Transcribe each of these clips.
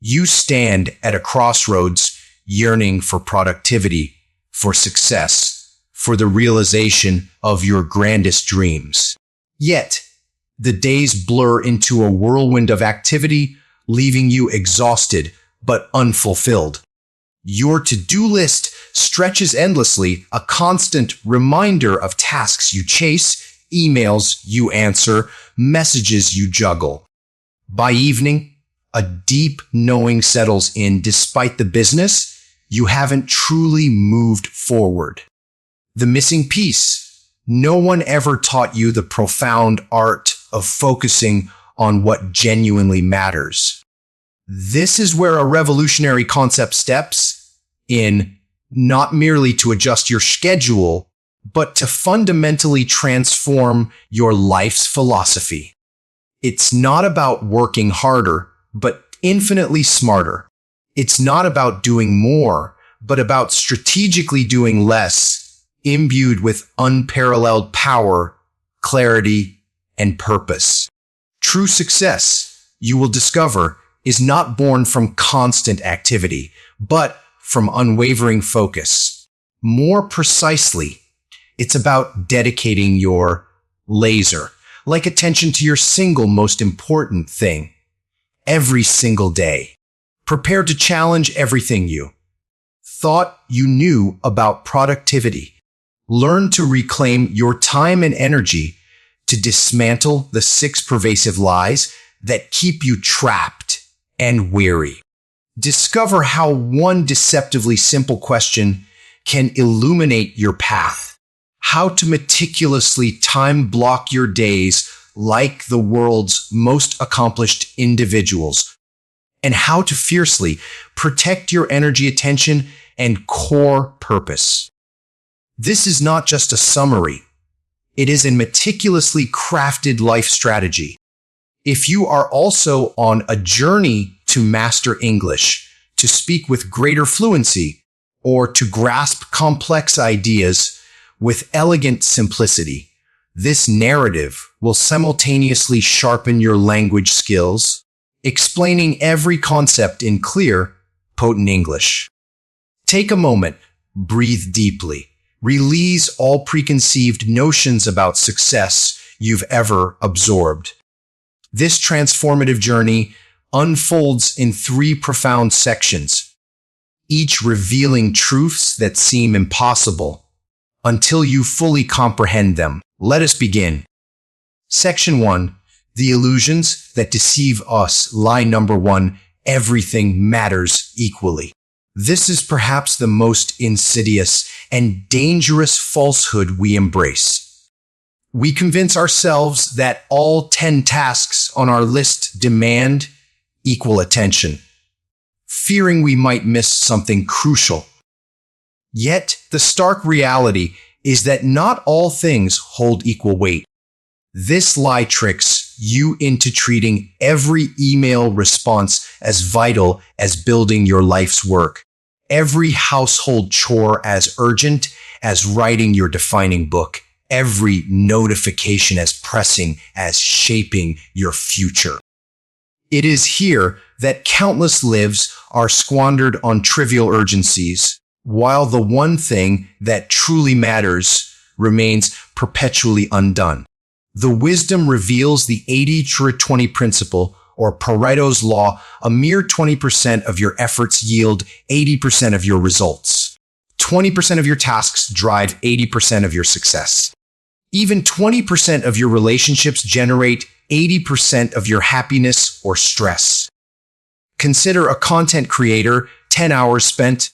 You stand at a crossroads, yearning for productivity, for success, for the realization of your grandest dreams. Yet, the days blur into a whirlwind of activity, leaving you exhausted but unfulfilled. Your to-do list stretches endlessly, a constant reminder of tasks you chase, emails you answer, messages you juggle. By evening, a deep knowing settles in. Despite the business, you haven't truly moved forward. The missing piece. No one ever taught you the profound art of focusing on what genuinely matters. This is where a revolutionary concept steps in, not merely to adjust your schedule, but to fundamentally transform your life's philosophy. It's not about working harder, but infinitely smarter. It's not about doing more, but about strategically doing less, imbued with unparalleled power, clarity, and purpose. True success, you will discover, is not born from constant activity, but from unwavering focus. More precisely, it's about dedicating your laser-like attention to your single most important thing every single day. Prepare to challenge everything you thought you knew about productivity. Learn to reclaim your time and energy to dismantle the 6 pervasive lies that keep you trapped and weary. Discover how one deceptively simple question can illuminate your path. How to meticulously time block your days like the world's most accomplished individuals. And how to fiercely protect your energy, attention, and core purpose. This is not just a summary. It is a meticulously crafted life strategy. If you are also on a journey to master English, to speak with greater fluency, or to grasp complex ideas with elegant simplicity, this narrative will simultaneously sharpen your language skills, explaining every concept in clear, potent English. Take a moment, breathe deeply. Release all preconceived notions about success you've ever absorbed. This transformative journey unfolds in 3 profound sections, each revealing truths that seem impossible until you fully comprehend them. Let us begin. Section 1. The illusions that deceive us. Lie number 1. Everything matters equally. This is perhaps the most insidious and dangerous falsehood we embrace. We convince ourselves that all 10 tasks on our list demand equal attention, fearing we might miss something crucial. Yet, the stark reality is that not all things hold equal weight. This lie tricks you into treating every email response as vital as building your life's work, every household chore as urgent as writing your defining book, every notification as pressing as shaping your future. It is here that countless lives are squandered on trivial urgencies, while the one thing that truly matters remains perpetually undone. The wisdom reveals the 80-20 principle, or Pareto's law. A mere 20% of your efforts yield 80% of your results. 20% of your tasks drive 80% of your success. Even 20% of your relationships generate 80% of your happiness or stress. Consider a content creator, 10 hours spent,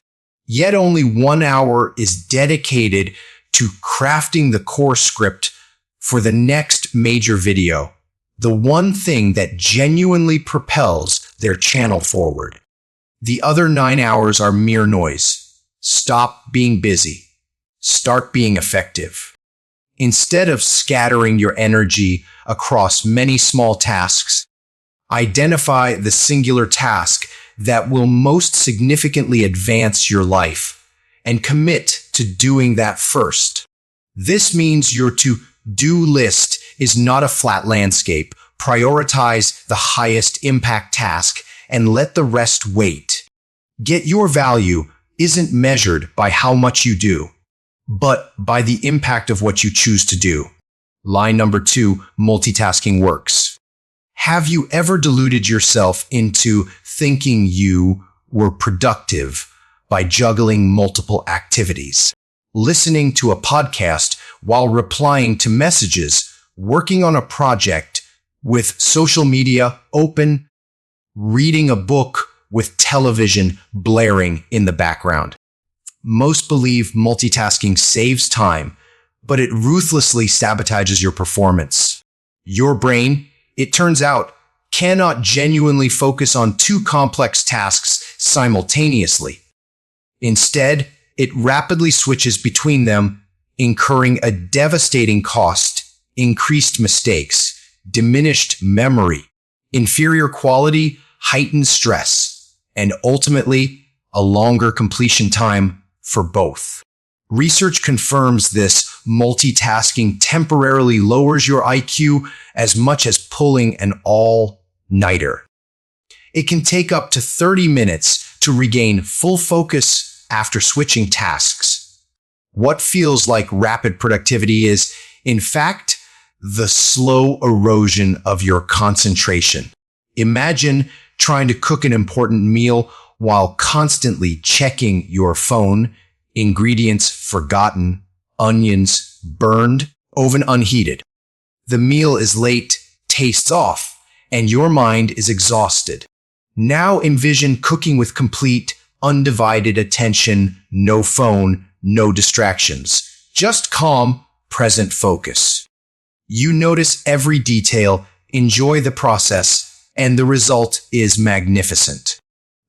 yet only 1 hour is dedicated to crafting the core script for the next major video, the one thing that genuinely propels their channel forward. The other 9 hours are mere noise. Stop being busy. Start being effective. Instead of scattering your energy across many small tasks, identify the singular task that will most significantly advance your life and commit to doing that first. This means your to-do list is not a flat landscape. Prioritize the highest impact task and let the rest wait. Get your value isn't measured by how much you do, but by the impact of what you choose to do. Line number 2, multitasking works. Have you ever deluded yourself into thinking you were productive by juggling multiple activities? Listening to a podcast while replying to messages, working on a project with social media open, reading a book with television blaring in the background. Most believe multitasking saves time, but it ruthlessly sabotages your performance. Your brain, it turns out, cannot genuinely focus on 2 complex tasks simultaneously. Instead, it rapidly switches between them, incurring a devastating cost, increased mistakes, diminished memory, inferior quality, heightened stress, and ultimately, a longer completion time for both. Research confirms this multitasking temporarily lowers your IQ as much as pulling an all-nighter. It can take up to 30 minutes to regain full focus after switching tasks. What feels like rapid productivity is, in fact, the slow erosion of your concentration. Imagine trying to cook an important meal while constantly checking your phone, ingredients forgotten, onions burned, oven unheated. The meal is late, tastes off, and your mind is exhausted. Now envision cooking with complete, undivided attention, no phone, no distractions, just calm, present focus. You notice every detail, enjoy the process, and the result is magnificent.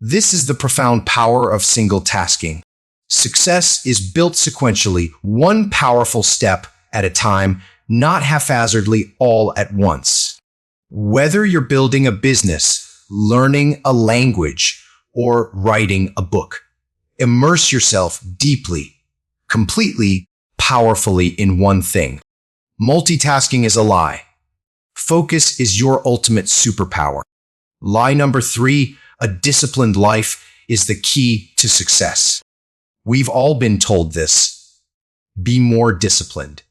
This is the profound power of single tasking. Success is built sequentially, one powerful step at a time, not haphazardly all at once. Whether you're building a business, learning a language, or writing a book, immerse yourself deeply, completely, powerfully in one thing. Multitasking is a lie. Focus is your ultimate superpower. Lie number 3, a disciplined life is the key to success. We've all been told this. Be more disciplined.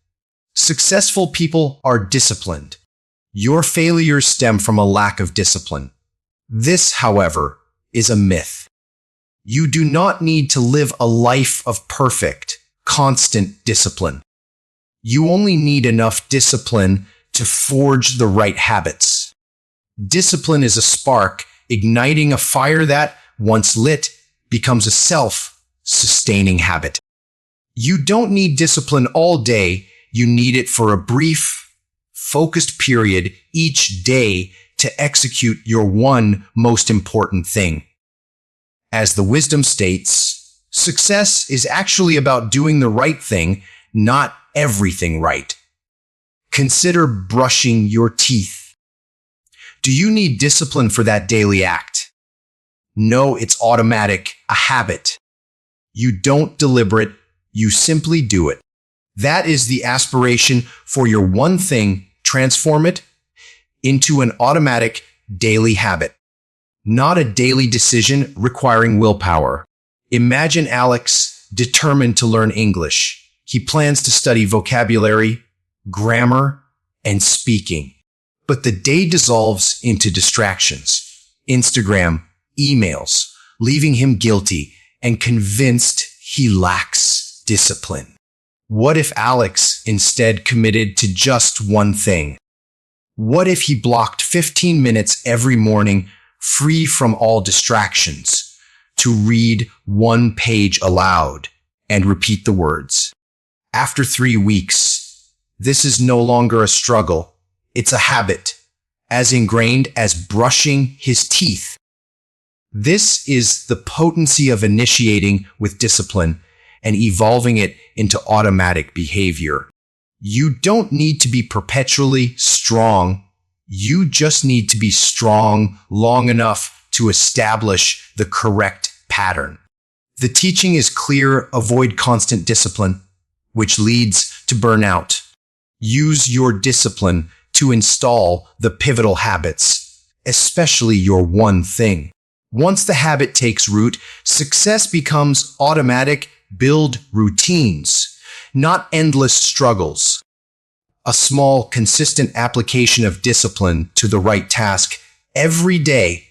Successful people are disciplined. Your failures stem from a lack of discipline. This, however, is a myth. You do not need to live a life of perfect, constant discipline. You only need enough discipline to forge the right habits. Discipline is a spark igniting a fire that, once lit, becomes a self-sustaining habit. You don't need discipline all day. You need it for a brief, focused period each day to execute your one most important thing. As the wisdom states, success is actually about doing the right thing, not everything right. Consider brushing your teeth. Do you need discipline for that daily act? No, it's automatic, a habit. You don't deliberate, you simply do it. That is the aspiration for your one thing. Transform it into an automatic daily habit, not a daily decision requiring willpower. Imagine Alex determined to learn English. He plans to study vocabulary, grammar, and speaking. But the day dissolves into distractions, Instagram, emails, leaving him guilty and convinced he lacks discipline. What if Alex instead committed to just one thing? What if he blocked 15 minutes every morning, free from all distractions, to read one page aloud and repeat the words? After 3 weeks, this is no longer a struggle. It's a habit, as ingrained as brushing his teeth. This is the potency of initiating with discipline and evolving it into automatic behavior. You don't need to be perpetually strong. You just need to be strong long enough to establish the correct pattern. The teaching is clear: avoid constant discipline, which leads to burnout. Use your discipline to install the pivotal habits, especially your one thing. Once the habit takes root, success becomes automatic. Build routines, not endless struggles. A small, consistent application of discipline to the right task every day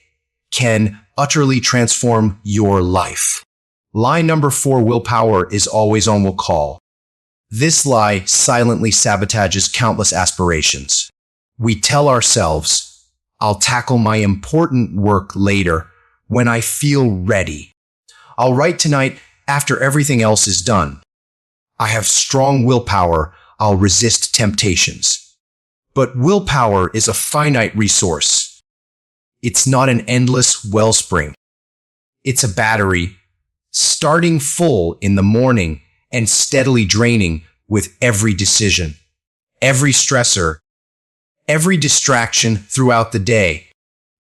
can utterly transform your life. Lie number 4, willpower is always on will call. This lie silently sabotages countless aspirations. We tell ourselves, I'll tackle my important work later when I feel ready. I'll write tonight after everything else is done. I have strong willpower. I'll resist temptations. But willpower is a finite resource. It's not an endless wellspring. It's a battery, starting full in the morning and steadily draining with every decision, every stressor, every distraction throughout the day.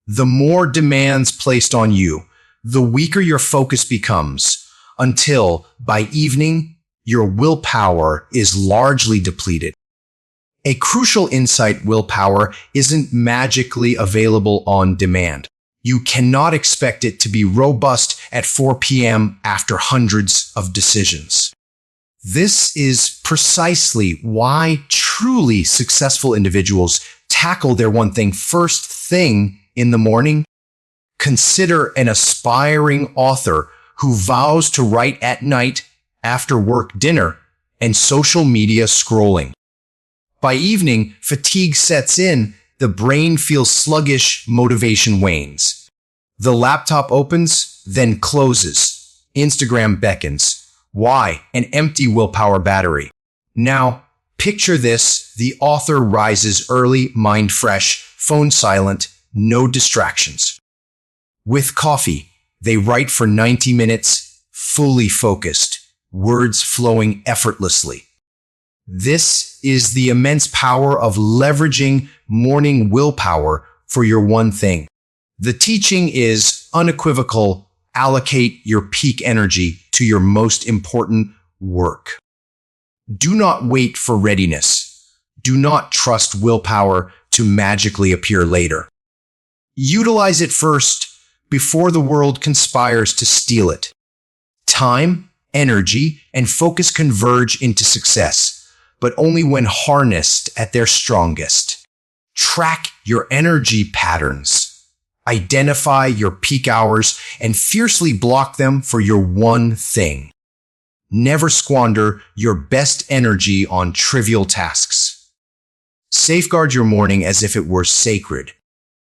The more demands placed on you, the weaker your focus becomes, until, by evening, your willpower is largely depleted. A crucial insight: willpower isn't magically available on demand. You cannot expect it to be robust at 4 p.m. after hundreds of decisions. This is precisely why truly successful individuals tackle their one thing first thing in the morning. Consider an aspiring author who vows to write at night after work, dinner, and social media scrolling. By evening, fatigue sets in, the brain feels sluggish, motivation wanes. The laptop opens, then closes. Instagram beckons. Why? An empty willpower battery. Now, picture this: the author rises early, mind fresh, phone silent, no distractions. With coffee, they write for 90 minutes, fully focused, words flowing effortlessly. This is the immense power of leveraging morning willpower for your one thing. The teaching is unequivocal: allocate your peak energy to your most important work. Do not wait for readiness. Do not trust willpower to magically appear later. Utilize it first, before the world conspires to steal it. Time, energy, and focus converge into success, but only when harnessed at their strongest. Track your energy patterns. Identify your peak hours and fiercely block them for your one thing. Never squander your best energy on trivial tasks. Safeguard your morning as if it were sacred.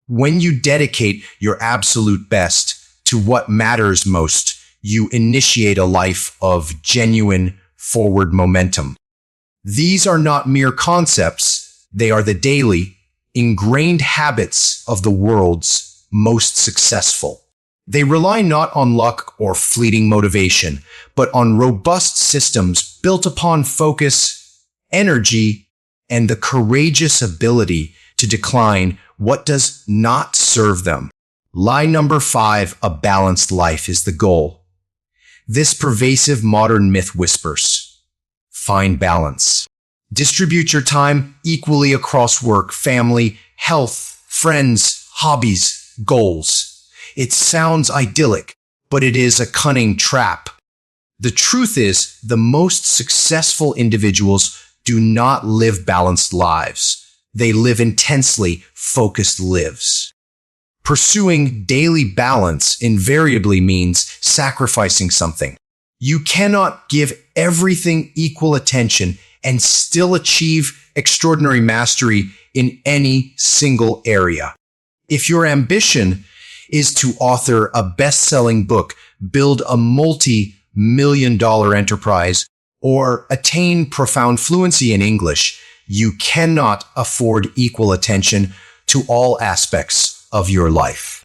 When you dedicate your absolute best to what matters most, you initiate a life of genuine forward momentum. These are not mere concepts. They are the daily, ingrained habits of the world's most successful. They rely not on luck or fleeting motivation, but on robust systems built upon focus, energy, and the courageous ability to decline what does not serve them. Lie number 5, a balanced life is the goal. This pervasive modern myth whispers, find balance. Distribute your time equally across work, family, health, friends, hobbies, goals. It sounds idyllic, but it is a cunning trap. The truth is, the most successful individuals do not live balanced lives. They live intensely focused lives. Pursuing daily balance invariably means sacrificing something. You cannot give everything equal attention and still achieve extraordinary mastery in any single area. If your ambition is to author a best-selling book, build a multi-million-dollar enterprise, or attain profound fluency in English, you cannot afford equal attention to all aspects of your life.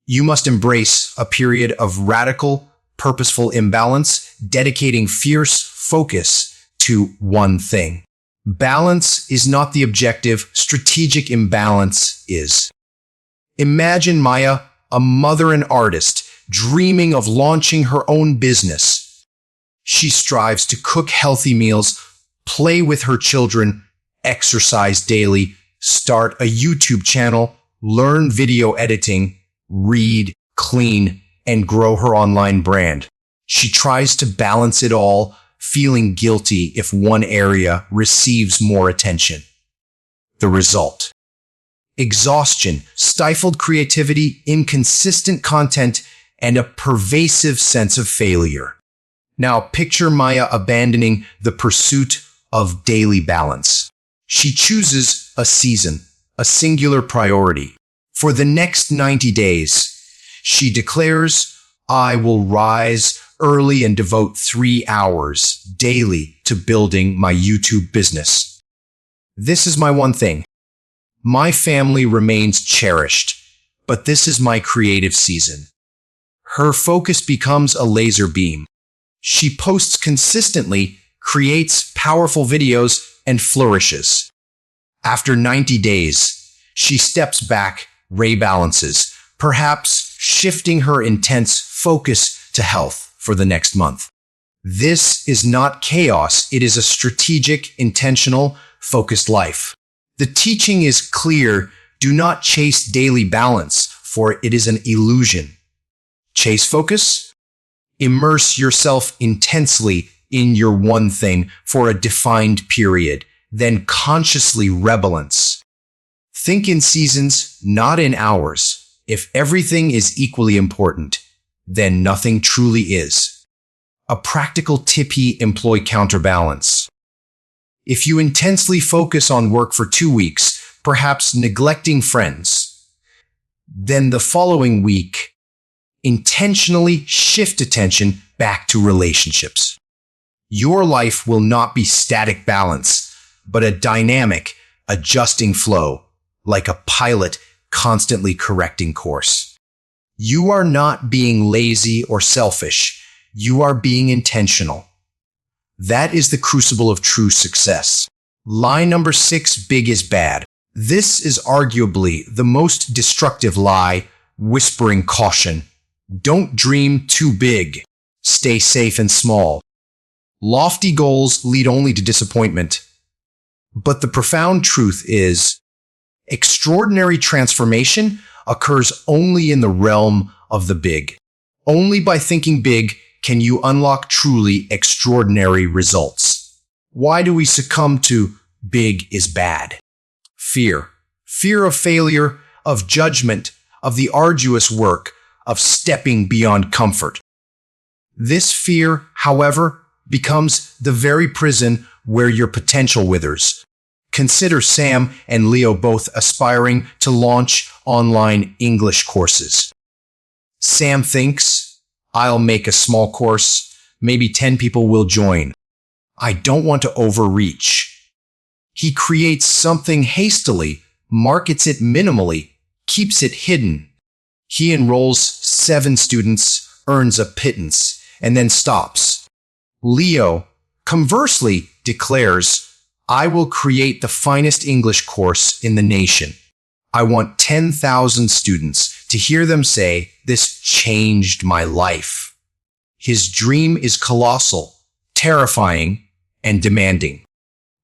You must embrace a period of radical, purposeful imbalance, dedicating fierce focus to one thing. Balance is not the objective, strategic imbalance is. Imagine Maya, a mother and artist, dreaming of launching her own business. She strives to cook healthy meals, play with her children, exercise daily, start a YouTube channel, learn video editing, read, clean, and grow her online brand. She tries to balance it all, feeling guilty if one area receives more attention. The result: exhaustion, stifled creativity, inconsistent content, and a pervasive sense of failure. Now picture Maya abandoning the pursuit of daily balance. She chooses a season, a singular priority. For the next 90 days, she declares, "I will rise early and devote 3 hours daily to building my YouTube business. This is my one thing. My family remains cherished, but this is my creative season." Her focus becomes a laser beam. She posts consistently, creates powerful videos, and flourishes. After 90 days, she steps back, rebalances, perhaps shifting her intense focus to health for the next month. This is not chaos. It is a strategic, intentional, focused life. The teaching is clear. Do not chase daily balance, for it is an illusion. Chase focus? Immerse yourself intensely in your one thing for a defined period, then consciously rebalance. Think in seasons, not in hours. If everything is equally important, then nothing truly is. A practical tip: employ counterbalance. If you intensely focus on work for 2 weeks, perhaps neglecting friends, then the following week, intentionally shift attention back to relationships. Your life will not be static balance, but a dynamic, adjusting flow, like a pilot constantly correcting course. You are not being lazy or selfish. You are being intentional. That is the crucible of true success. Lie number 6, big is bad. This is arguably the most destructive lie, whispering caution. Don't dream too big. Stay safe and small. Lofty goals lead only to disappointment. But the profound truth is, extraordinary transformation occurs only in the realm of the big. Only by thinking big can you unlock truly extraordinary results. Why do we succumb to big is bad? Fear. Fear of failure, of judgment, of the arduous work, of stepping beyond comfort. This fear, however, becomes the very prison where your potential withers. Consider Sam and Leo both aspiring to launch online English courses. Sam thinks, "I'll make a small course. Maybe 10 people will join. I don't want to overreach." He creates something hastily, markets it minimally, keeps it hidden. He enrolls 7 students, earns a pittance, and then stops. Leo, conversely, declares, "I will create the finest English course in the nation. I want 10,000 students to hear them say, 'This changed my life.'" His dream is colossal, terrifying, and demanding.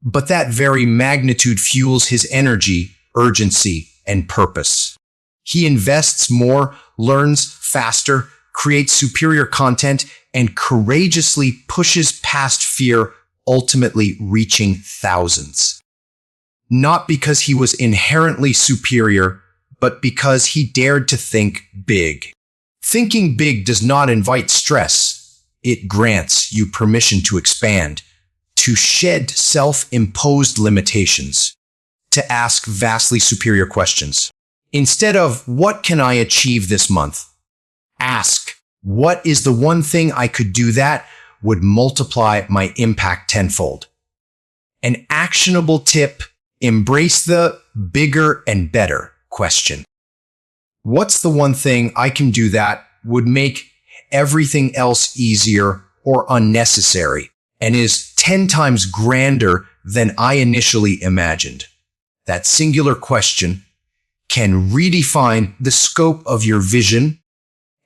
But that very magnitude fuels his energy, urgency, and purpose. He invests more, learns faster, creates superior content, and courageously pushes past fear, ultimately reaching thousands. Not because he was inherently superior, but because he dared to think big. Thinking big does not invite stress. It grants you permission to expand, to shed self-imposed limitations, to ask vastly superior questions. Instead of, "What can I achieve this month?" ask, "What is the one thing I could do that would multiply my impact tenfold?" An actionable tip: embrace the bigger and better question. What's the one thing I can do that would make everything else easier or unnecessary and is 10 times grander than I initially imagined? That singular question can redefine the scope of your vision,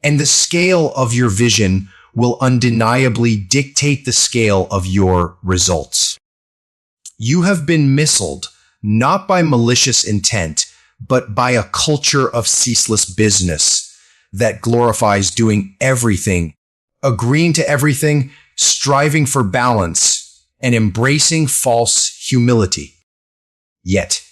and the scale of your vision will undeniably dictate the scale of your results. You have been missiled, not by malicious intent, but by a culture of ceaseless business, that glorifies doing everything, agreeing to everything, striving for balance, and embracing false humility. Yet,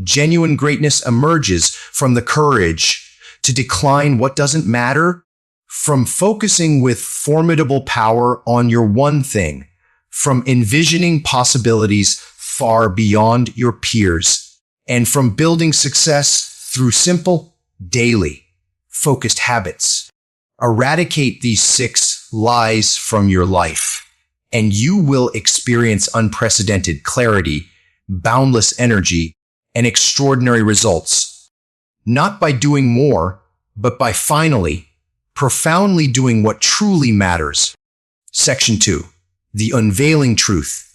genuine greatness emerges from the courage to decline what doesn't matter, from focusing with formidable power on your one thing, from envisioning possibilities far beyond your peers, and from building success through simple, daily, focused habits. Eradicate these 6 lies from your life, and you will experience unprecedented clarity, boundless energy, and extraordinary results. Not by doing more, but by finally, profoundly doing what truly matters. Section 2. The unveiling truth.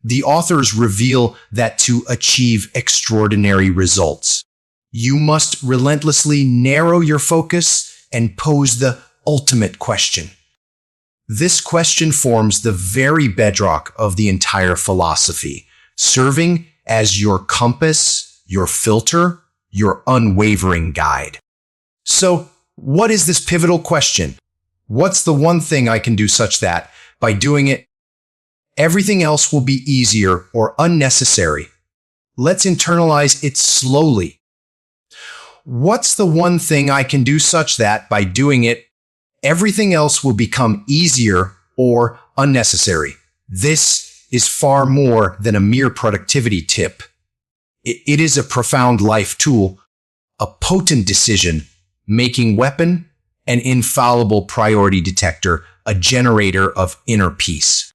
The authors reveal that to achieve extraordinary results, you must relentlessly narrow your focus and pose the ultimate question. This question forms the very bedrock of the entire philosophy, serving as your compass, your filter, your unwavering guide. So, what is this pivotal question? What's the one thing I can do such that, by doing it, everything else will be easier or unnecessary? Let's internalize it slowly. What's the one thing I can do such that, by doing it, everything else will become easier or unnecessary? This is far more than a mere productivity tip. It is a profound life tool, a potent decision-making weapon, an infallible priority detector, a generator of inner peace.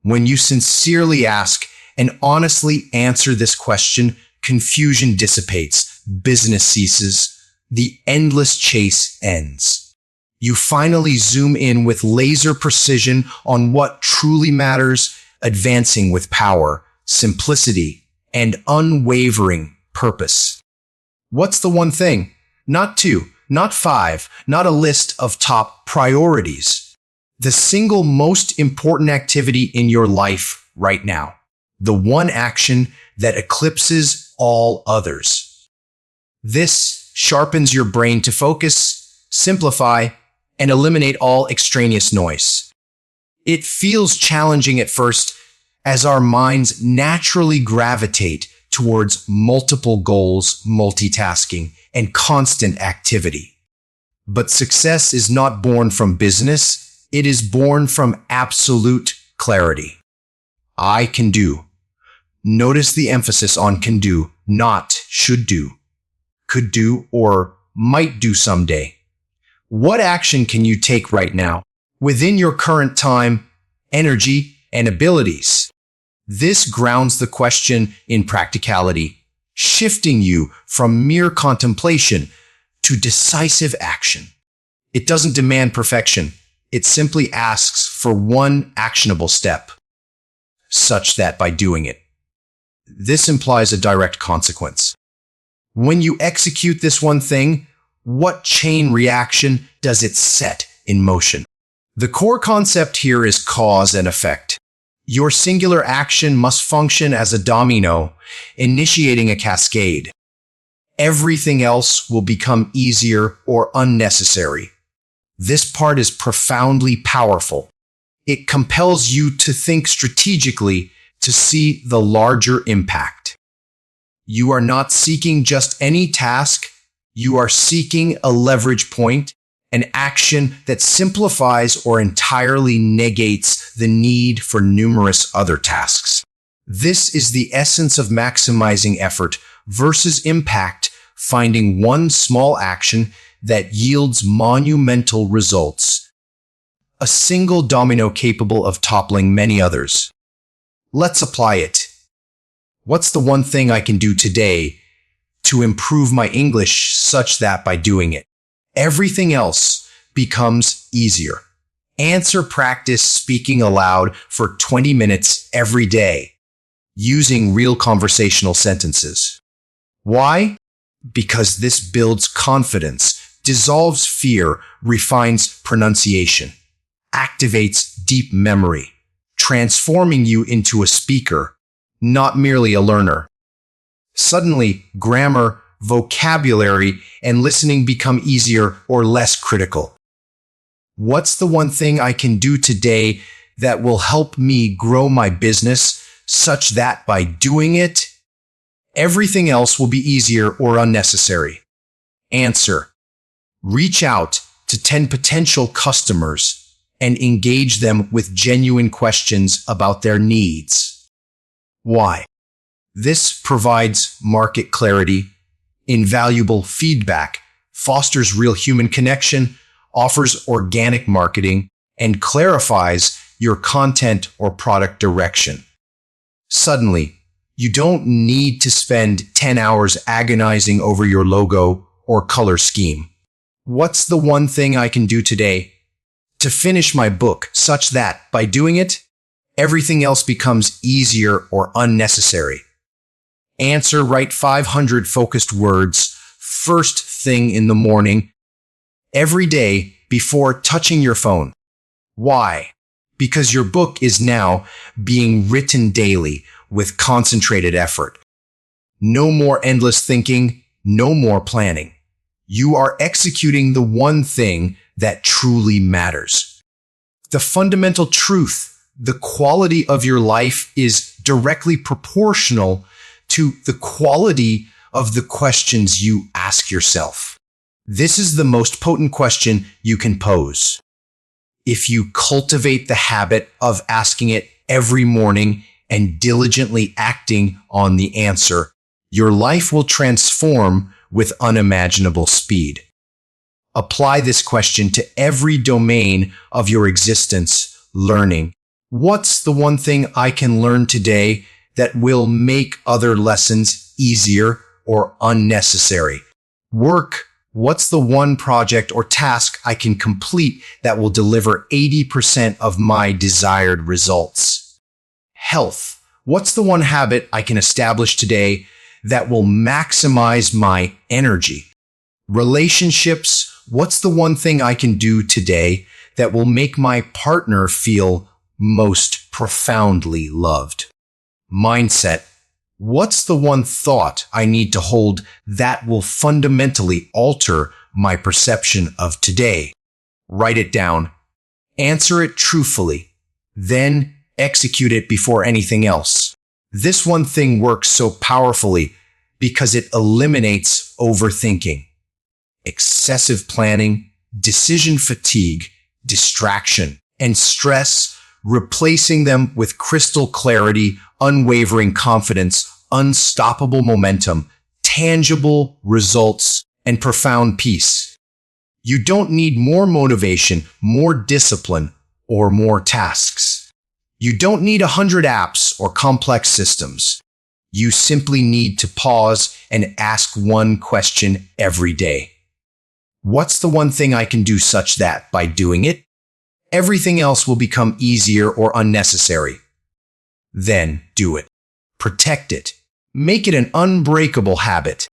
When you sincerely ask and honestly answer this question, confusion dissipates, business ceases, the endless chase ends. You finally zoom in with laser precision on what truly matters, advancing with power, simplicity, and unwavering purpose. What's the one thing? Not 2, not 5, not a list of top priorities. The single most important activity in your life right now. The one action that eclipses all others. This sharpens your brain to focus, simplify, and eliminate all extraneous noise. It feels challenging at first, as our minds naturally gravitate towards multiple goals, multitasking, and constant activity. But success is not born from business, it is born from absolute clarity. I can do. Notice the emphasis on can do, not should do, could do, or might do someday. What action can you take right now, within your current time, energy, and abilities? This grounds the question in practicality, shifting you from mere contemplation to decisive action. It doesn't demand perfection. It simply asks for one actionable step, such that by doing it. This implies a direct consequence. When you execute this one thing, what chain reaction does it set in motion? The core concept here is cause and effect. Your singular action must function as a domino, initiating a cascade. Everything else will become easier or unnecessary. This part is profoundly powerful. It compels you to think strategically to see the larger impact. You are not seeking just any task. You are seeking a leverage point, an action that simplifies or entirely negates the need for numerous other tasks. This is the essence of maximizing effort versus impact, finding one small action that yields monumental results. A single domino capable of toppling many others. Let's apply it. What's the one thing I can do today to improve my English such that by doing it, everything else becomes easier? Answer practice speaking aloud for 20 minutes every day, using real conversational sentences. Why? Because this builds confidence, dissolves fear, refines pronunciation, activates deep memory, transforming you into a speaker, not merely a learner. Suddenly, grammar, vocabulary and listening become easier or less critical? What's the one thing I can do today that will help me grow my business such that by doing it, everything else will be easier or unnecessary? Answer: reach out to 10 potential customers and engage them with genuine questions about their needs. Why? This provides market clarity, invaluable feedback, fosters real human connection, offers organic marketing, and clarifies your content or product direction. Suddenly, you don't need to spend 10 hours agonizing over your logo or color scheme. What's the one thing I can do today to finish my book such that, by doing it, everything else becomes easier or unnecessary? Answer: write 500 focused words first thing in the morning, every day before touching your phone. Why? Because your book is now being written daily with concentrated effort. No more endless thinking, no more planning. You are executing the one thing that truly matters. The fundamental truth: the quality of your life is directly proportional to the quality of the questions you ask yourself. This is the most potent question you can pose. If you cultivate the habit of asking it every morning and diligently acting on the answer, your life will transform with unimaginable speed. Apply this question to every domain of your existence. Learning: what's the one thing I can learn today that will make other lessons easier or unnecessary? Work: what's the one project or task I can complete that will deliver 80% of my desired results? Health: what's the one habit I can establish today that will maximize my energy? Relationships: what's the one thing I can do today that will make my partner feel most profoundly loved? Mindset: what's the one thought I need to hold that will fundamentally alter my perception of today? Write it down, answer it truthfully, then execute it before anything else. This one thing works so powerfully because it eliminates overthinking, excessive planning, decision fatigue, distraction, and stress, replacing them with crystal clarity, unwavering confidence, unstoppable momentum, tangible results, and profound peace. You don't need more motivation, more discipline, or more tasks. You don't need 100 apps or complex systems. You simply need to pause and ask one question every day. What's the one thing I can do such that, by doing it, everything else will become easier or unnecessary? Then do it. Protect it. Make it an unbreakable habit.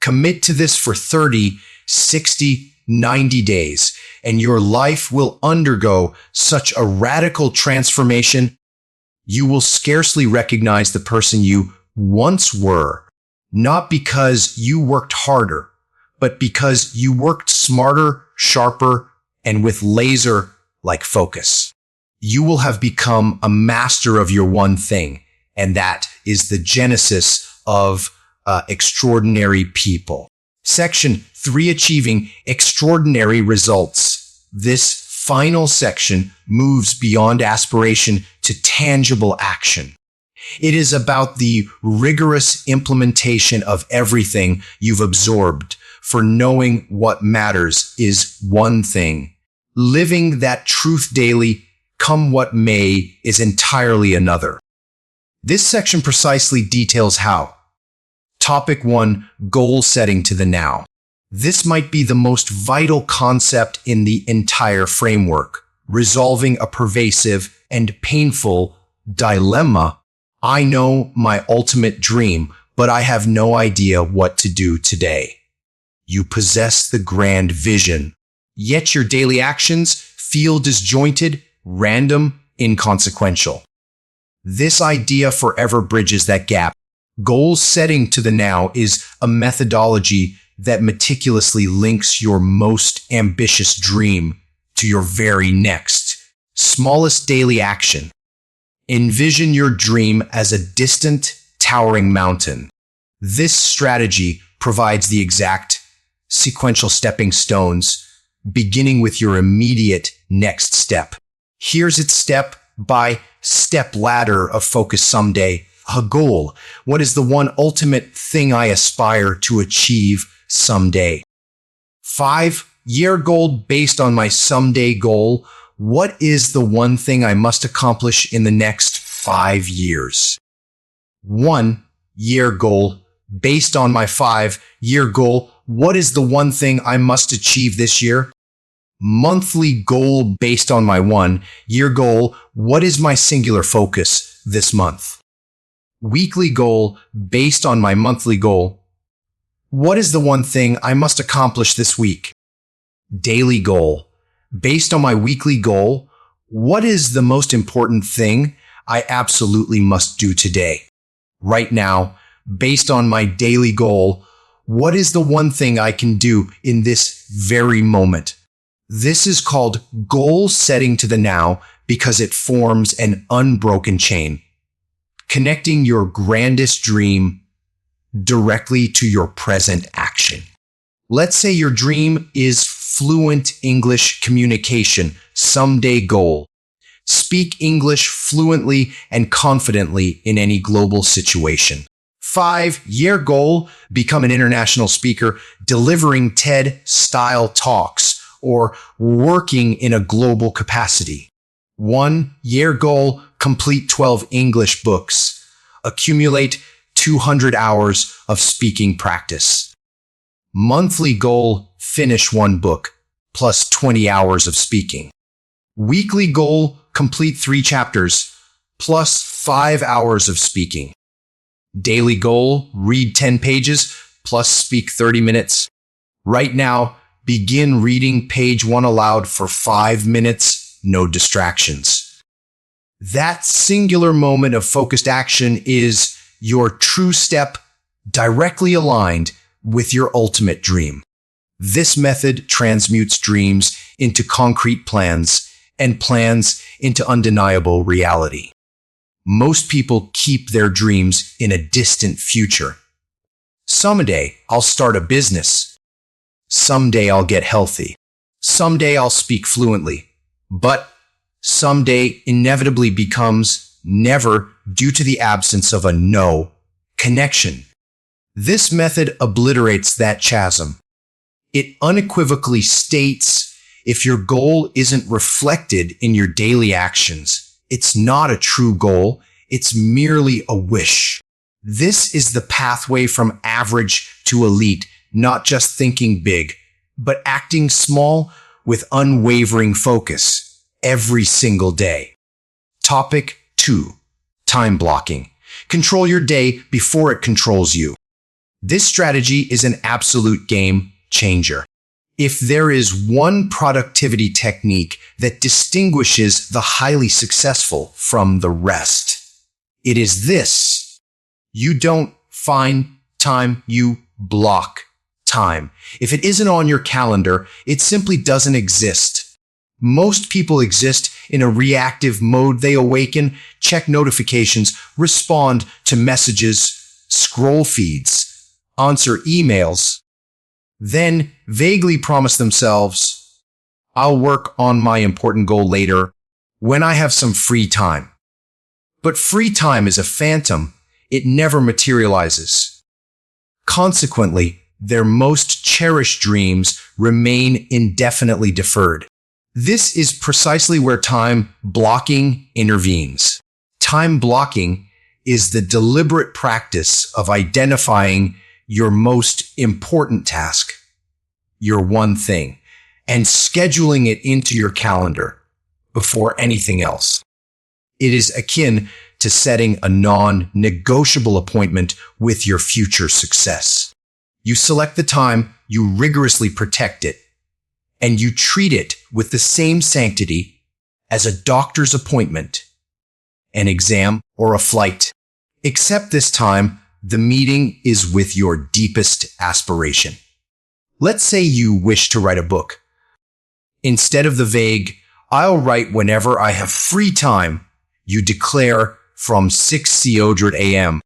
Commit to this for 30, 60, 90 days, and your life will undergo such a radical transformation, you will scarcely recognize the person you once were, not because you worked harder, but because you worked smarter, sharper, and with laser-like focus. You will have become a master of your one thing, and that is the genesis of extraordinary people. Section 3: Achieving Extraordinary Results. This final section moves beyond aspiration to tangible action. It is about the rigorous implementation of everything you've absorbed, for knowing what matters is one thing. Living that truth daily, come what may, is entirely another. This section precisely details how. Topic 1: Goal setting to the now. This might be the most vital concept in the entire framework, resolving a pervasive and painful dilemma. I know my ultimate dream, but I have no idea what to do today. You possess the grand vision, yet your daily actions feel disjointed, random, inconsequential. This idea forever bridges that gap. Goal setting to the now is a methodology that meticulously links your most ambitious dream to your very next, smallest daily action. Envision your dream as a distant, towering mountain. This strategy provides the exact sequential stepping stones, beginning with your immediate next step. Here's its step-by-step ladder of focus someday. A goal. What is the one ultimate thing I aspire to achieve someday? 5-year goal based on my someday goal. What is the one thing I must accomplish in the next 5 years? 1-year goal based on my 5-year goal. What is the one thing I must achieve this year? Monthly goal based on my 1-year goal. What is my singular focus this month? Weekly goal based on my monthly goal. What is the one thing I must accomplish this week? Daily goal based on my weekly goal. What is the most important thing I absolutely must do today? Right now, based on my daily goal, what is the one thing I can do in this very moment? This is called goal setting to the now because it forms an unbroken chain, connecting your grandest dream directly to your present action. Let's say your dream is fluent English communication, someday goal. Speak English fluently and confidently in any global situation. 5-year goal, become an international speaker, delivering TED-style talks, or working in a global capacity. 1-year goal, complete 12 English books. Accumulate 200 hours of speaking practice. Monthly goal, finish 1 book, plus 20 hours of speaking. Weekly goal, complete 3 chapters, plus 5 hours of speaking. Daily goal, read 10 pages, plus speak 30 minutes. Right now, begin reading page 1 aloud for 5 minutes, no distractions. That singular moment of focused action is your true step directly aligned with your ultimate dream. This method transmutes dreams into concrete plans and plans into undeniable reality. Most people keep their dreams in a distant future. Someday I'll start a business. Someday I'll get healthy. Someday I'll speak fluently. But someday inevitably becomes never due to the absence of a no connection. This method obliterates that chasm. It unequivocally states if your goal isn't reflected in your daily actions, it's not a true goal, it's merely a wish. This is the pathway from average to elite, not just thinking big, but acting small with unwavering focus every single day. Topic 2. Time blocking. Control your day before it controls you. This strategy is an absolute game changer. If there is one productivity technique that distinguishes the highly successful from the rest, it is this. You don't find time, you block time. If it isn't on your calendar, it simply doesn't exist. Most people exist in a reactive mode. They awaken, check notifications, respond to messages, scroll feeds, answer emails, then vaguely promise themselves, I'll work on my important goal later when I have some free time. But free time is a phantom. It never materializes. Consequently, their most cherished dreams remain indefinitely deferred. This is precisely where time blocking intervenes. Time blocking is the deliberate practice of identifying your most important task, your one thing, and scheduling it into your calendar before anything else. It is akin to setting a non-negotiable appointment with your future success. You select the time, you rigorously protect it, and you treat it with the same sanctity as a doctor's appointment, an exam, or a flight. Except this time, the meeting is with your deepest aspiration. Let's say you wish to write a book. Instead of the vague, "I'll write whenever I have free time," you declare from 600 a.m.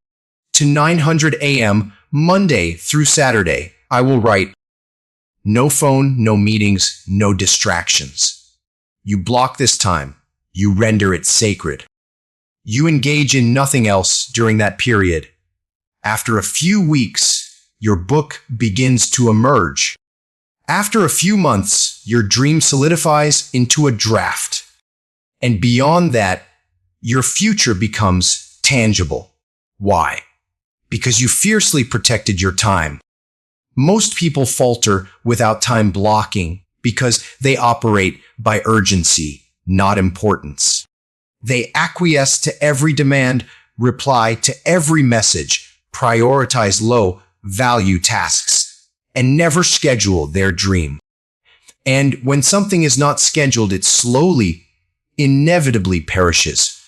to 900 a.m. Monday through Saturday, I will write. No phone, no meetings, no distractions. You block this time. You render it sacred. You engage in nothing else during that period. After a few weeks, your book begins to emerge. After a few months, your dream solidifies into a draft. And beyond that, your future becomes tangible. Why? Because you fiercely protected your time. Most people falter without time blocking because they operate by urgency, not importance. They acquiesce to every demand, reply to every message, prioritize low-value tasks, and never schedule their dream. And when something is not scheduled, it slowly, inevitably perishes.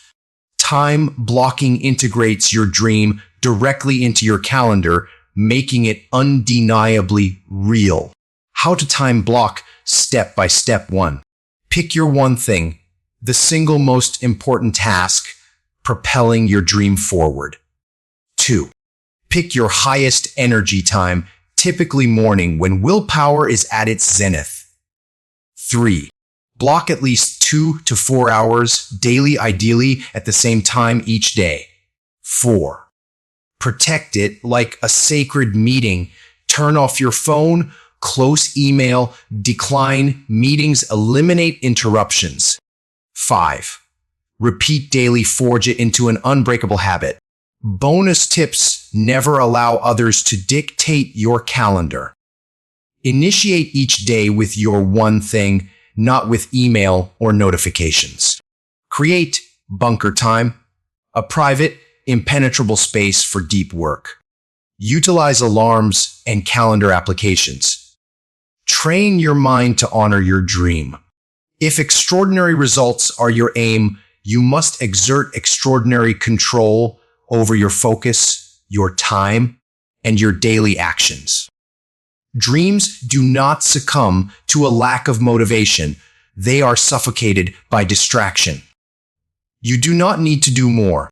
Time blocking integrates your dream directly into your calendar, making it undeniably real. How to time block step by step 1. Pick your one thing, the single most important task, propelling your dream forward. 2. Pick your highest energy time, typically morning when willpower is at its zenith. 3. Block at least 2 to 4 hours daily, ideally at the same time each day. 4. Protect it like a sacred meeting. Turn off your phone, close email, decline meetings, eliminate interruptions. 5. Repeat daily, forge it into an unbreakable habit. Bonus tips: never allow others to dictate your calendar. Initiate each day with your one thing, not with email or notifications. Create bunker time, a private, impenetrable space for deep work. Utilize alarms and calendar applications. Train your mind to honor your dream. If extraordinary results are your aim, you must exert extraordinary control over your focus, your time, and your daily actions. Dreams do not succumb to a lack of motivation. They are suffocated by distraction. You do not need to do more.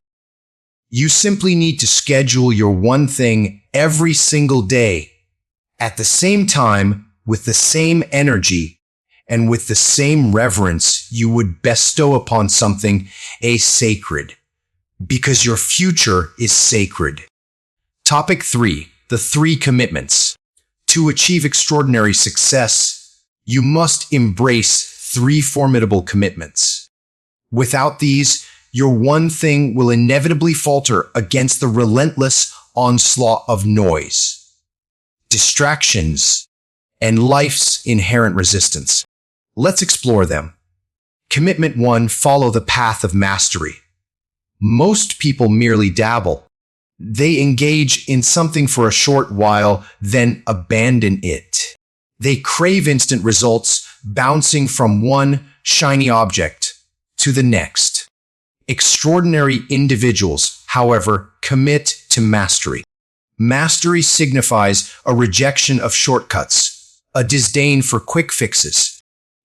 You simply need to schedule your one thing every single day, at the same time, with the same energy, and with the same reverence you would bestow upon something sacred, because your future is sacred. Topic 3. The 3 commitments. To achieve extraordinary success, you must embrace 3 formidable commitments. Without these, your one thing will inevitably falter against the relentless onslaught of noise, distractions, and life's inherent resistance. Let's explore them. Commitment 1. Follow the path of mastery. Most people merely dabble. They engage in something for a short while, then abandon it. They crave instant results, bouncing from one shiny object to the next. Extraordinary individuals, however, commit to mastery. Mastery signifies a rejection of shortcuts, a disdain for quick fixes.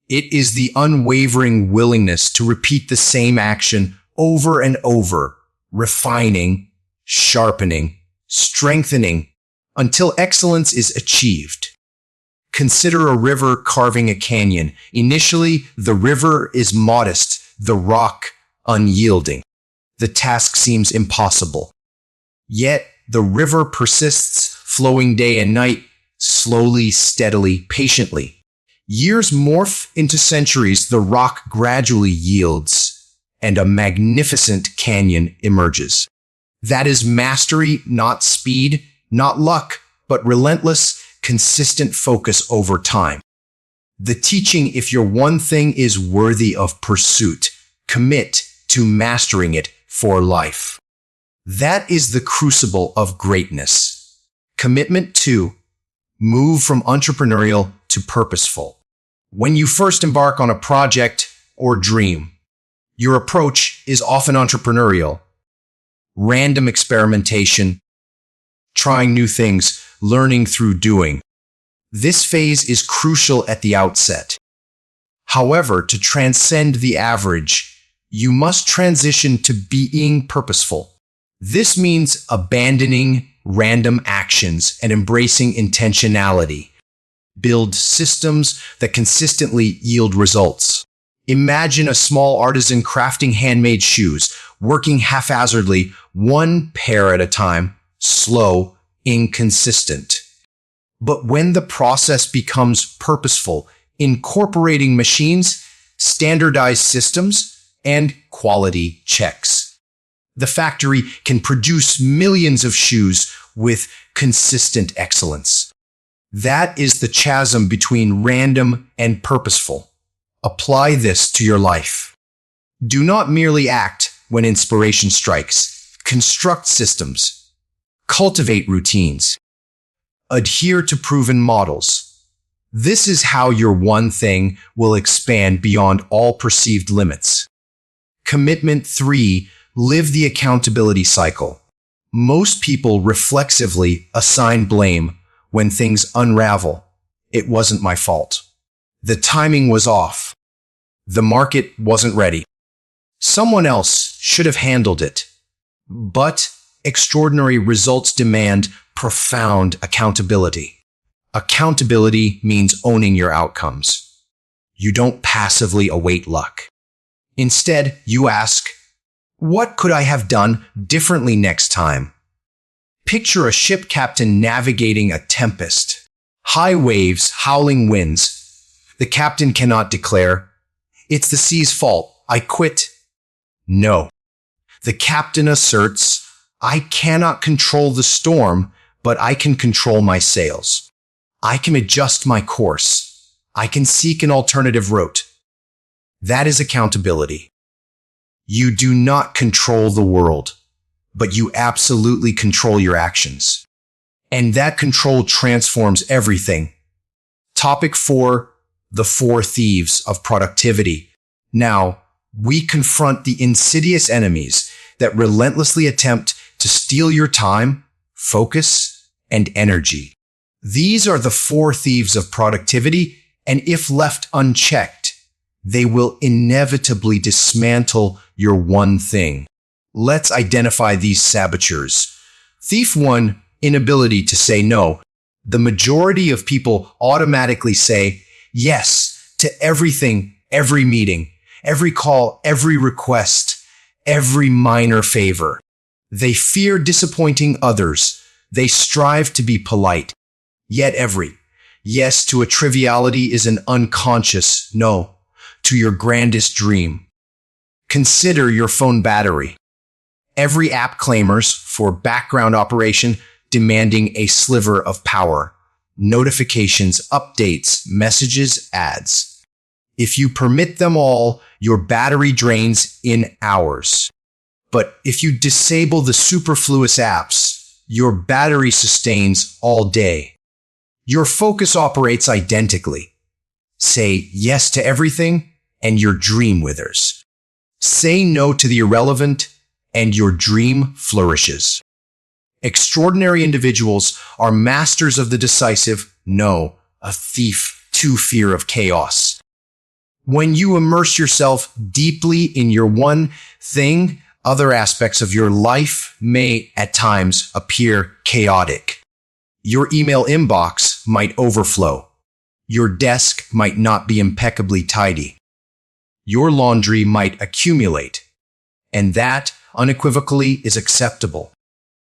It is the unwavering willingness to repeat the same action over and over, refining, sharpening, strengthening, until excellence is achieved. Consider a river carving a canyon. Initially, the river is modest, the rock unyielding. The task seems impossible. Yet, the river persists, flowing day and night, slowly, steadily, patiently. Years morph into centuries, the rock gradually yields, and a magnificent canyon emerges. That is mastery, not speed, not luck, but relentless, consistent focus over time. The teaching: if your one thing is worthy of pursuit, commit to mastering it for life. That is the crucible of greatness. Commitment 2. Move from entrepreneurial to purposeful. When you first embark on a project or dream, your approach is often entrepreneurial. Random experimentation, trying new things, learning through doing. This phase is crucial at the outset. However, to transcend the average, you must transition to being purposeful. This means abandoning random actions and embracing intentionality. Build systems that consistently yield results. Imagine a small artisan crafting handmade shoes, working haphazardly, one pair at a time, slow, inconsistent. But when the process becomes purposeful, incorporating machines, standardized systems, and quality checks, the factory can produce millions of shoes with consistent excellence. That is the chasm between random and purposeful. Apply this to your life. Do not merely act when inspiration strikes. Construct systems. Cultivate routines. Adhere to proven models. This is how your one thing will expand beyond all perceived limits. Commitment 3. Live the accountability cycle. Most people reflexively assign blame when things unravel. It wasn't my fault. The timing was off. The market wasn't ready. Someone else should have handled it. But extraordinary results demand profound accountability. Accountability means owning your outcomes. You don't passively await luck. Instead, you ask, what could I have done differently next time? Picture a ship captain navigating a tempest. High waves, howling winds. The captain cannot declare, "It's the sea's fault, I quit." No. The captain asserts, "I cannot control the storm, but I can control my sails. I can adjust my course. I can seek an alternative route." That is accountability. You do not control the world, but you absolutely control your actions. And that control transforms everything. Topic 4. The 4 thieves of productivity. Now, we confront the insidious enemies that relentlessly attempt to steal your time, focus, and energy. These are the 4 thieves of productivity, and if left unchecked, they will inevitably dismantle your one thing. Let's identify these saboteurs. Thief 1, inability to say no. The majority of people automatically say yes to everything, every meeting, every call, every request, every minor favor. They fear disappointing others. They strive to be polite. Yet every yes to a triviality is an unconscious no to your grandest dream. Consider your phone battery. Every app clamors for background operation demanding a sliver of power. Notifications, updates, messages, ads. If you permit them all, your battery drains in hours. But if you disable the superfluous apps, your battery sustains all day. Your focus operates identically. Say yes to everything, and your dream withers. Say no to the irrelevant, and your dream flourishes. Extraordinary individuals are masters of the decisive no, a thief to fear of chaos. When you immerse yourself deeply in your one thing, other aspects of your life may at times appear chaotic. Your email inbox might overflow. Your desk might not be impeccably tidy. Your laundry might accumulate. And that, unequivocally, is acceptable.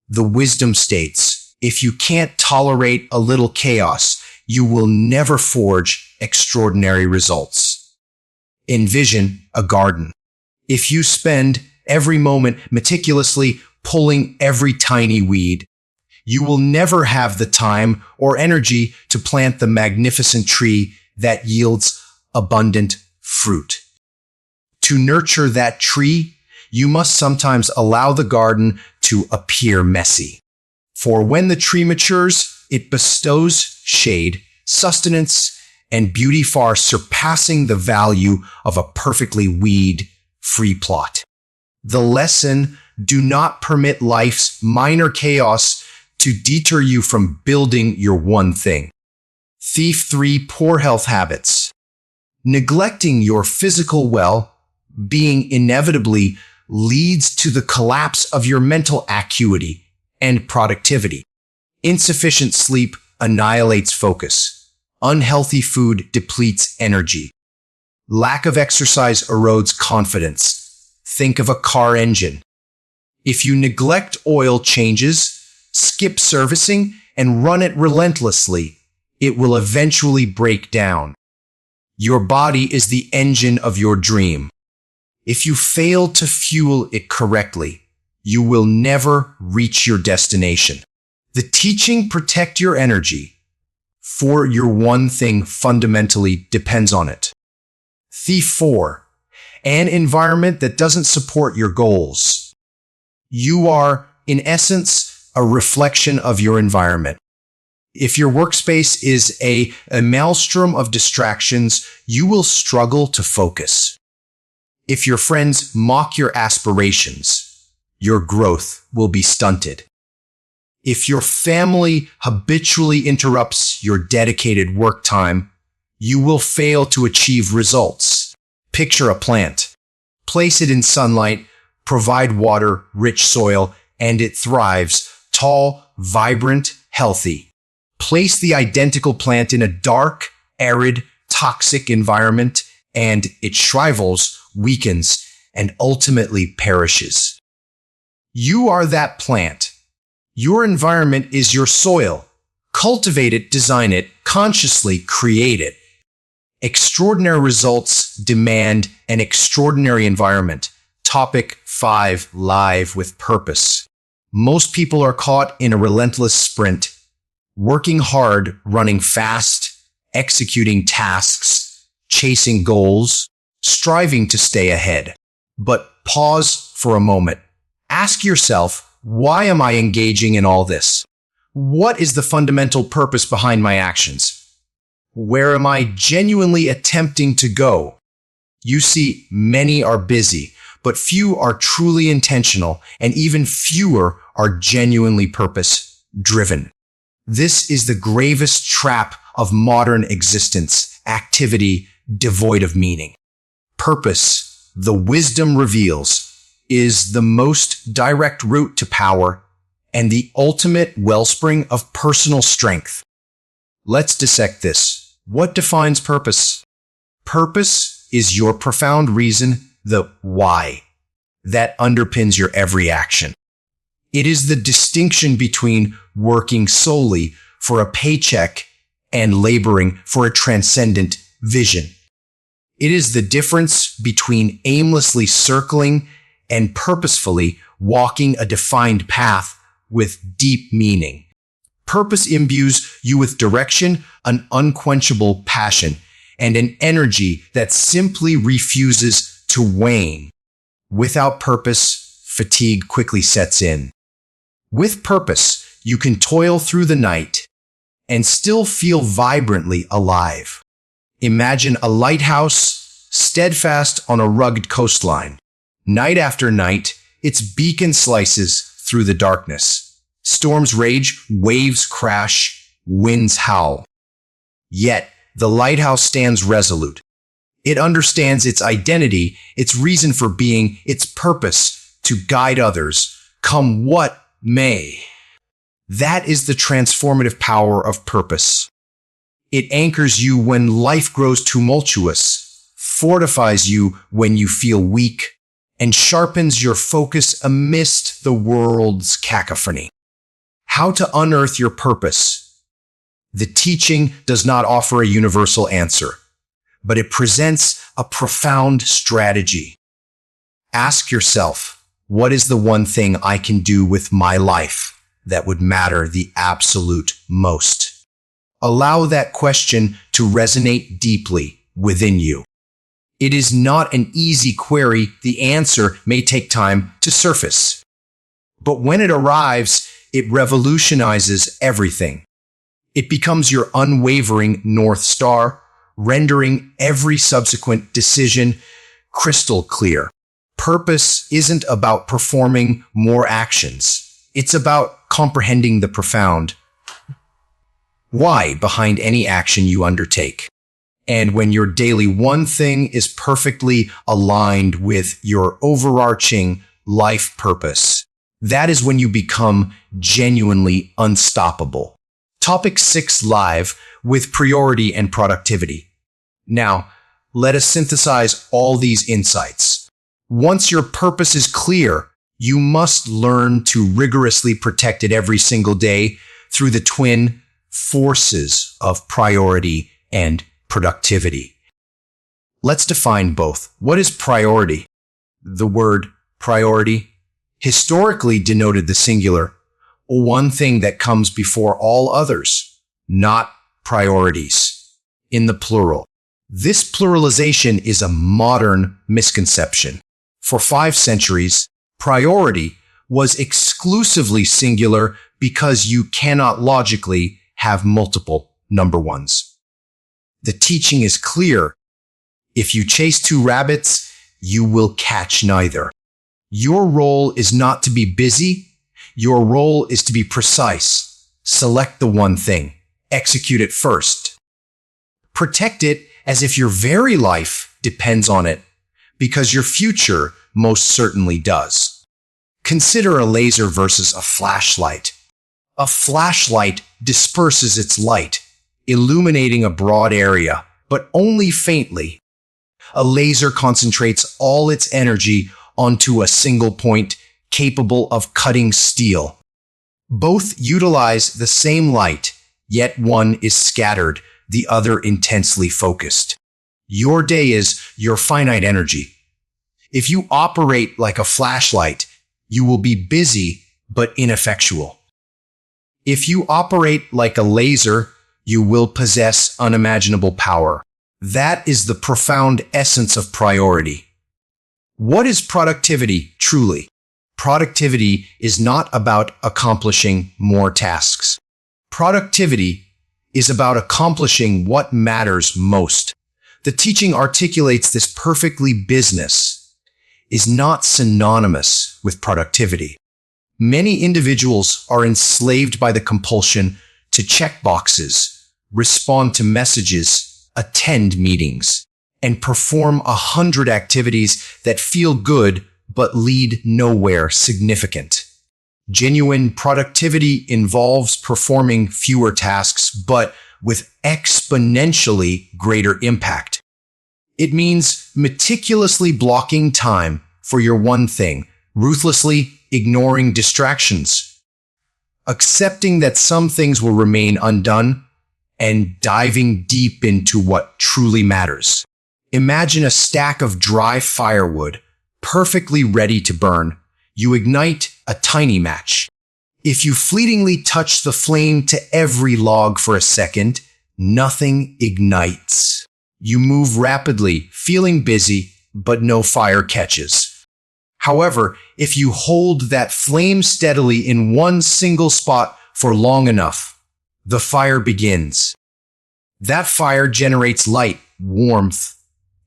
The wisdom states, if you can't tolerate a little chaos, you will never forge extraordinary results. Envision a garden. If you spend every moment meticulously pulling every tiny weed, you will never have the time or energy to plant the magnificent tree that yields abundant fruit. To nurture that tree, you must sometimes allow the garden to appear messy. For when the tree matures, it bestows shade, sustenance, and beauty far surpassing the value of a perfectly weed-free plot. The lesson: do not permit life's minor chaos to deter you from building your one thing. Thief 3. Poor health habits. Neglecting your physical well-being inevitably leads to the collapse of your mental acuity and productivity. Insufficient sleep annihilates focus. Unhealthy food depletes energy. Lack of exercise erodes confidence. Think of a car engine. If you neglect oil changes, skip servicing, and run it relentlessly, it will eventually break down. Your body is the engine of your dream. If you fail to fuel it correctly, you will never reach your destination. The teaching protect your energy, for your one thing fundamentally depends on it. Thief 4. An environment that doesn't support your goals. You are, in essence, a reflection of your environment. If your workspace is a maelstrom of distractions, you will struggle to focus. If your friends mock your aspirations, your growth will be stunted. If your family habitually interrupts your dedicated work time, you will fail to achieve results. Picture a plant. Place it in sunlight, provide water, rich soil, and it thrives, tall, vibrant, healthy. Place the identical plant in a dark, arid, toxic environment, and it shrivels, weakens, and ultimately perishes. You are that plant. Your environment is your soil. Cultivate it, design it, consciously create it. Extraordinary results demand an extraordinary environment. Topic 5. Live with purpose. Most people are caught in a relentless sprint, working hard, running fast, executing tasks, chasing goals, striving to stay ahead. But pause for a moment. Ask yourself, why am I engaging in all this? What is the fundamental purpose behind my actions? Where am I genuinely attempting to go? You see, many are busy, but few are truly intentional, and even fewer are genuinely purpose-driven. This is the gravest trap of modern existence, activity devoid of meaning. Purpose, the wisdom reveals, is the most direct route to power and the ultimate wellspring of personal strength. Let's dissect this. What defines purpose? Purpose is your profound reason, the why, that underpins your every action. It is the distinction between working solely for a paycheck and laboring for a transcendent vision. It is the difference between aimlessly circling and purposefully walking a defined path with deep meaning. Purpose imbues you with direction, an unquenchable passion, and an energy that simply refuses to wane. Without purpose, fatigue quickly sets in. With purpose, you can toil through the night and still feel vibrantly alive. Imagine a lighthouse steadfast on a rugged coastline. Night after night, its beacon slices through the darkness. Storms rage, waves crash, winds howl. Yet, the lighthouse stands resolute. It understands its identity, its reason for being, its purpose to guide others, come what may. That is the transformative power of purpose. It anchors you when life grows tumultuous, fortifies you when you feel weak, and sharpens your focus amidst the world's cacophony. How to unearth your purpose. The teaching does not offer a universal answer, but it presents a profound strategy. Ask yourself, what is the one thing I can do with my life that would matter the absolute most? Allow that question to resonate deeply within you. It is not an easy query. The answer may take time to surface. But when it arrives, it revolutionizes everything. It becomes your unwavering North Star, rendering every subsequent decision crystal clear. Purpose isn't about performing more actions. It's about comprehending the profound why behind any action you undertake. And when your daily one thing is perfectly aligned with your overarching life purpose, that is when you become genuinely unstoppable. Topic 6 live with priority and productivity. Now, let us synthesize all these insights. Once your purpose is clear, you must learn to rigorously protect it every single day through the twin forces of priority and productivity. Let's define both. What is priority? The word priority historically denoted the singular, one thing that comes before all others, not priorities, in the plural. This pluralization is a modern misconception. For 5 centuries, priority was exclusively singular because you cannot logically have multiple number ones. The teaching is clear. If you chase 2 rabbits, you will catch neither. Your role is not to be busy. Your role is to be precise. Select the one thing. Execute it first. Protect it as if your very life depends on it, because your future most certainly does. Consider a laser versus a flashlight. A flashlight disperses its light, illuminating a broad area, but only faintly. A laser concentrates all its energy onto a single point, capable of cutting steel. Both utilize the same light, yet one is scattered, the other intensely focused. Your day is your finite energy. If you operate like a flashlight, you will be busy but ineffectual. If you operate like a laser, you will possess unimaginable power. That is the profound essence of priority. What is productivity truly? Productivity is not about accomplishing more tasks. Productivity is about accomplishing what matters most. The teaching articulates this perfectly. Business is not synonymous with productivity. Many individuals are enslaved by the compulsion to check boxes, respond to messages, attend meetings, and perform 100 activities that feel good but lead nowhere significant. Genuine productivity involves performing fewer tasks, but with exponentially greater impact. It means meticulously blocking time for your one thing, ruthlessly ignoring distractions, accepting that some things will remain undone, and diving deep into what truly matters. Imagine a stack of dry firewood, perfectly ready to burn. You ignite a tiny match. If you fleetingly touch the flame to every log for a second, nothing ignites. You move rapidly, feeling busy, but no fire catches. However, if you hold that flame steadily in one single spot for long enough, the fire begins. That fire generates light, warmth,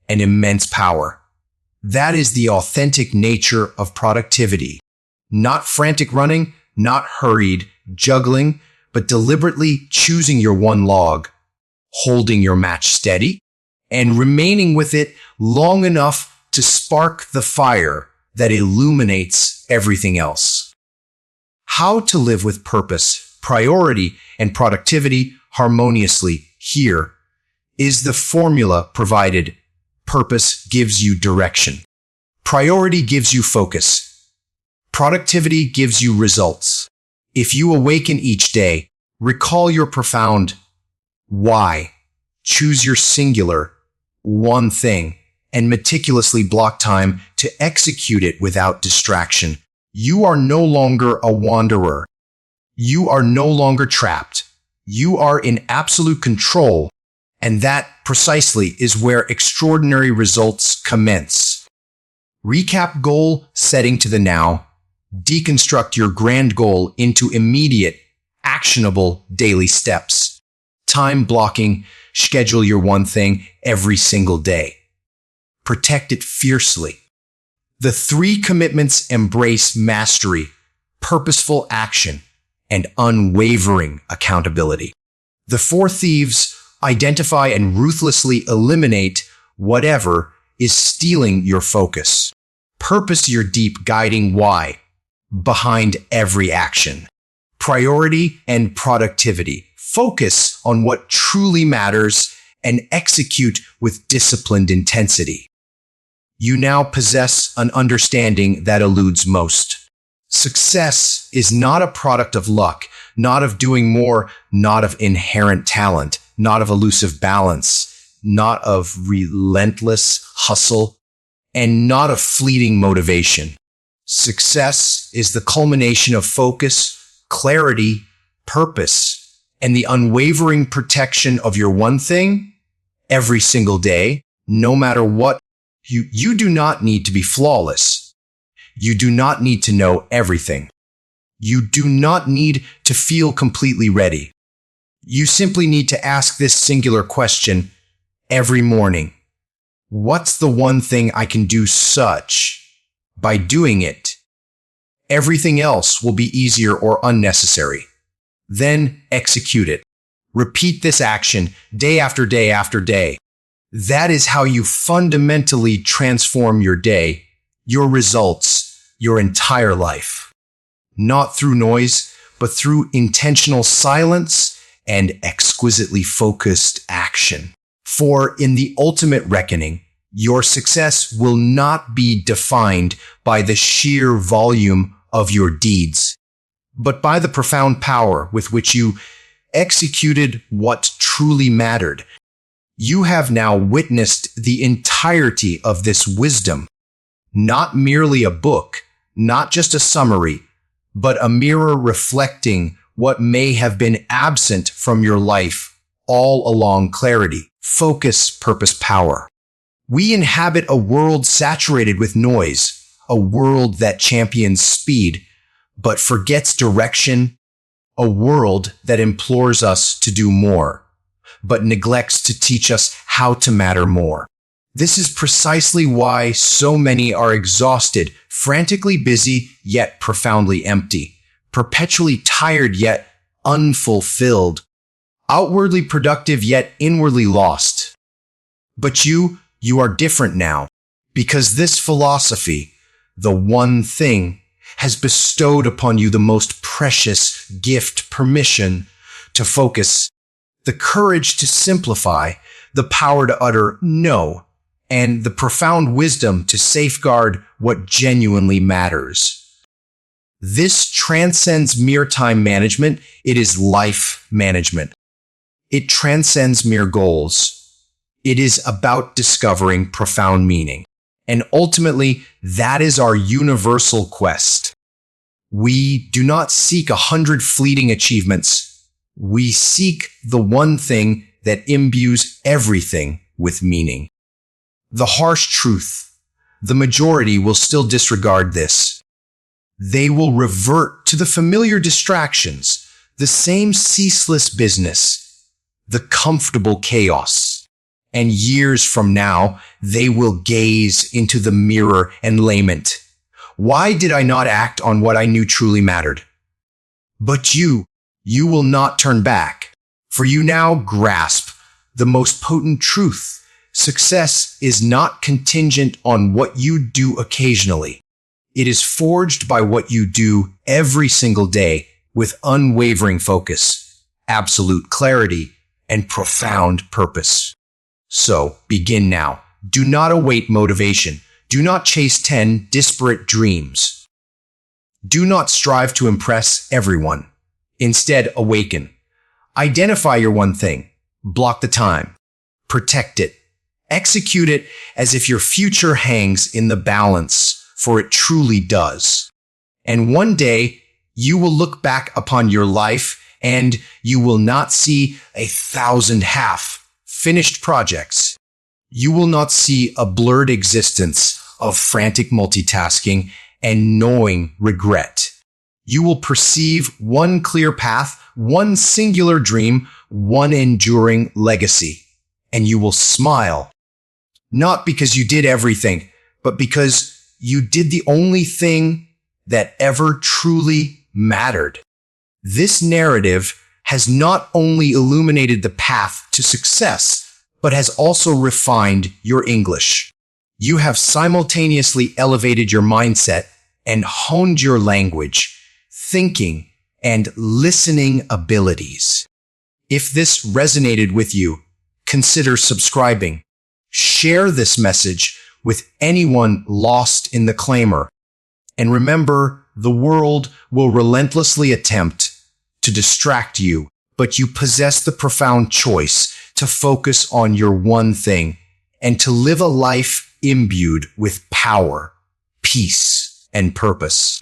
and immense power. That is the authentic nature of productivity. Not frantic running, not hurried juggling, but deliberately choosing your one log, holding your match steady, and remaining with it long enough to spark the fire that illuminates everything else. How to live with purpose, priority, and productivity harmoniously here is the formula provided. Purpose gives you direction. Priority gives you focus. Productivity gives you results. If you awaken each day, recall your profound why. Choose your singular one thing and meticulously block time to execute it without distraction. You are no longer a wanderer. You are no longer trapped. You are in absolute control, and that precisely is where extraordinary results commence. Recap goal setting to the now. Deconstruct your grand goal into immediate, actionable daily steps. Time blocking. Schedule your one thing every single day. Protect it fiercely. The 3 commitments embrace mastery, purposeful action, and unwavering accountability. The four thieves identify and ruthlessly eliminate whatever is stealing your focus. Purpose your deep guiding why behind every action. Priority and productivity. Focus on what truly matters and execute with disciplined intensity. You now possess an understanding that eludes most. Success is not a product of luck, not of doing more, not of inherent talent, not of elusive balance, not of relentless hustle, and not of fleeting motivation. Success is the culmination of focus, clarity, purpose, and the unwavering protection of your one thing every single day, no matter what. You do not need to be flawless. You do not need to know everything. You do not need to feel completely ready. You simply need to ask this singular question every morning. What's the one thing I can do such? By doing it, everything else will be easier or unnecessary. Then execute it. Repeat this action day after day after day. That is how you fundamentally transform your day, your results, your entire life. Not through noise, but through intentional silence and exquisitely focused action. For in the ultimate reckoning, your success will not be defined by the sheer volume of your deeds, but by the profound power with which you executed what truly mattered. You have now witnessed the entirety of this wisdom, not merely a book, not just a summary, but a mirror reflecting what may have been absent from your life all along: clarity, focus, purpose, power. We inhabit a world saturated with noise, a world that champions speed but forgets direction, a world that implores us to do more but neglects to teach us how to matter more. This is precisely why so many are exhausted, frantically busy yet profoundly empty, perpetually tired yet unfulfilled, outwardly productive yet inwardly lost. But you are different now, because this philosophy, the one thing, has bestowed upon you the most precious gift: permission to focus, the courage to simplify, the power to utter no, and the profound wisdom to safeguard what genuinely matters. This transcends mere time management. It is life management. It transcends mere goals. It is about discovering profound meaning. And ultimately, that is our universal quest. We do not seek 100 fleeting achievements. We seek the one thing that imbues everything with meaning. The harsh truth: the majority will still disregard this. They will revert to the familiar distractions, the same ceaseless business, the comfortable chaos. And years from now, they will gaze into the mirror and lament, "Why did I not act on what I knew truly mattered?" But you will not turn back, for you now grasp the most potent truth. Success is not contingent on what you do occasionally. It is forged by what you do every single day with unwavering focus, absolute clarity, and profound purpose. So begin now. Do not await motivation. Do not chase 10 disparate dreams. Do not strive to impress everyone. Instead, awaken. Identify your one thing. Block the time. Protect it. Execute it as if your future hangs in the balance, for it truly does. And one day, you will look back upon your life and you will not see 1,000 half-finished projects. You will not see a blurred existence of frantic multitasking and gnawing regret. You will perceive one clear path, one singular dream, one enduring legacy. And you will smile, not because you did everything, but because you did the only thing that ever truly mattered. This narrative has not only illuminated the path to success, but has also refined your English. You have simultaneously elevated your mindset and honed your language, thinking, and listening abilities. If this resonated with you, consider subscribing. Share this message with anyone lost in the clamor. And remember, the world will relentlessly attempt to distract you, but you possess the profound choice to focus on your one thing and to live a life imbued with power, peace, and purpose.